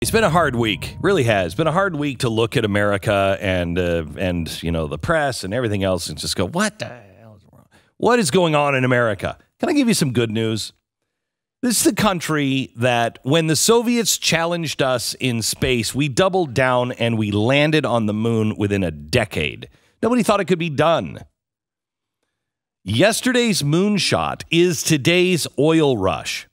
It's been a hard week, really has. It's been a hard week to look at America and you know, the press and everything else and just go, what the hell is wrong? What is going on in America? Can I give you some good news? This is the country that when the Soviets challenged us in space, we doubled down and we landed on the moon within a decade. Nobody thought it could be done. Yesterday's moonshot is today's oil rush.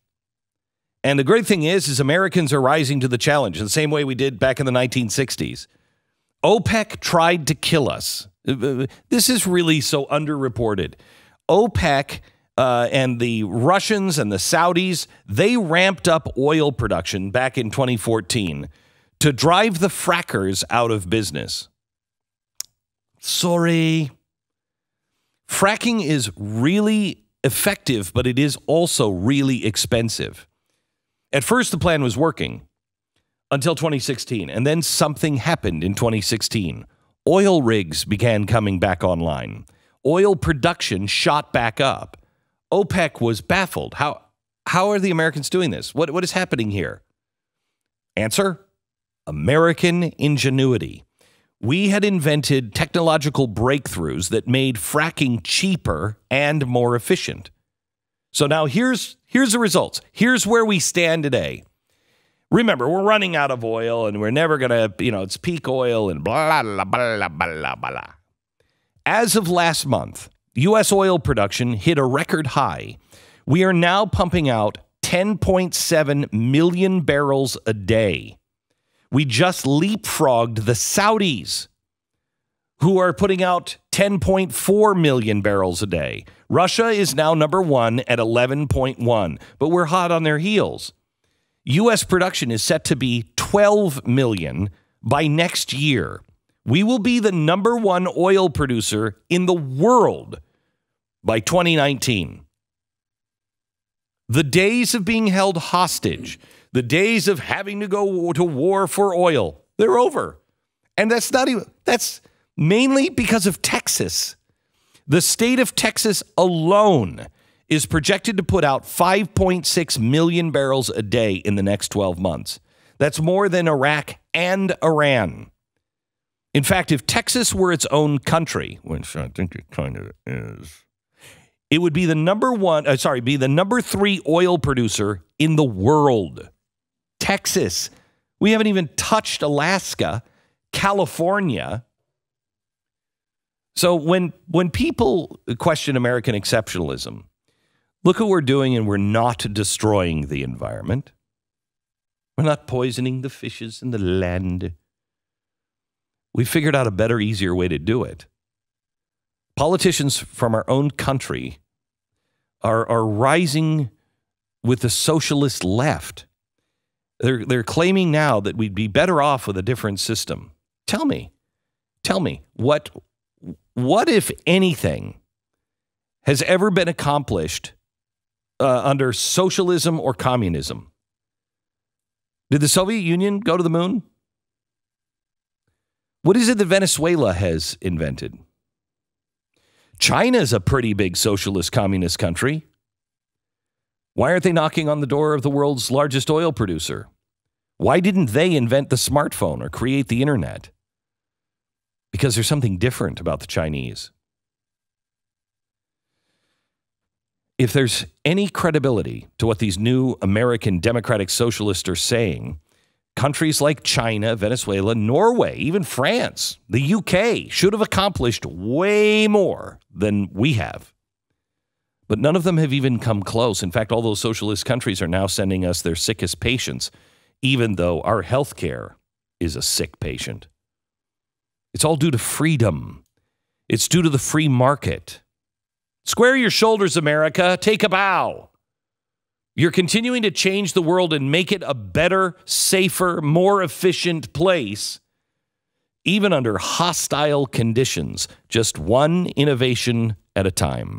And the great thing is Americans are rising to the challenge in the same way we did back in the 1960s. OPEC tried to kill us. This is really so underreported. OPEC and the Russians and the Saudis, they ramped up oil production back in 2014 to drive the frackers out of business. Sorry. Fracking is really effective, but it is also really expensive. At first, the plan was working until 2016, and then something happened in 2016. Oil rigs began coming back online. Oil production shot back up. OPEC was baffled. How are the Americans doing this? What is happening here? Answer: American ingenuity. We had invented technological breakthroughs that made fracking cheaper and more efficient. So now here's the results. Here's where we stand today. Remember, we're running out of oil and we're never going to, it's peak oil and blah, blah, blah, blah, blah. As of last month, U.S. oil production hit a record high. We are now pumping out 10.7 million barrels a day. We just leapfrogged the Saudis, who are putting out 10.4 million barrels a day. Russia is now number one at 11.1, but we're hot on their heels. U.S. production is set to be 12 million by next year. We will be the number one oil producer in the world by 2019. The days of being held hostage, the days of having to go to war for oil, they're over. And that's mainly because of Texas. The state of Texas alone is projected to put out 5.6 million barrels a day in the next 12 months. That's more than Iraq and Iran. In fact, if Texas were its own country, which I think it kind of is, it would be the number 3 oil producer in the world. Texas. We haven't even touched Alaska, California. So when people question American exceptionalism, look what we're doing, and we're not destroying the environment. We're not poisoning the fishes in the land. We figured out a better, easier way to do it. Politicians from our own country are rising with the socialist left. They're claiming now that we'd be better off with a different system. Tell me, what, if anything, has ever been accomplished under socialism or communism? Did the Soviet Union go to the moon? What is it that Venezuela has invented? China's a pretty big socialist communist country. Why aren't they knocking on the door of the world's largest oil producer? Why didn't they invent the smartphone or create the internet? Because there's something different about the Chinese. If there's any credibility to what these new American democratic socialists are saying, countries like China, Venezuela, Norway, even France, the UK should have accomplished way more than we have. But none of them have even come close. In fact, all those socialist countries are now sending us their sickest patients, even though our health care is a sick patient. It's all due to freedom. It's due to the free market. Square your shoulders, America. Take a bow. You're continuing to change the world and make it a better, safer, more efficient place, even under hostile conditions, just one innovation at a time.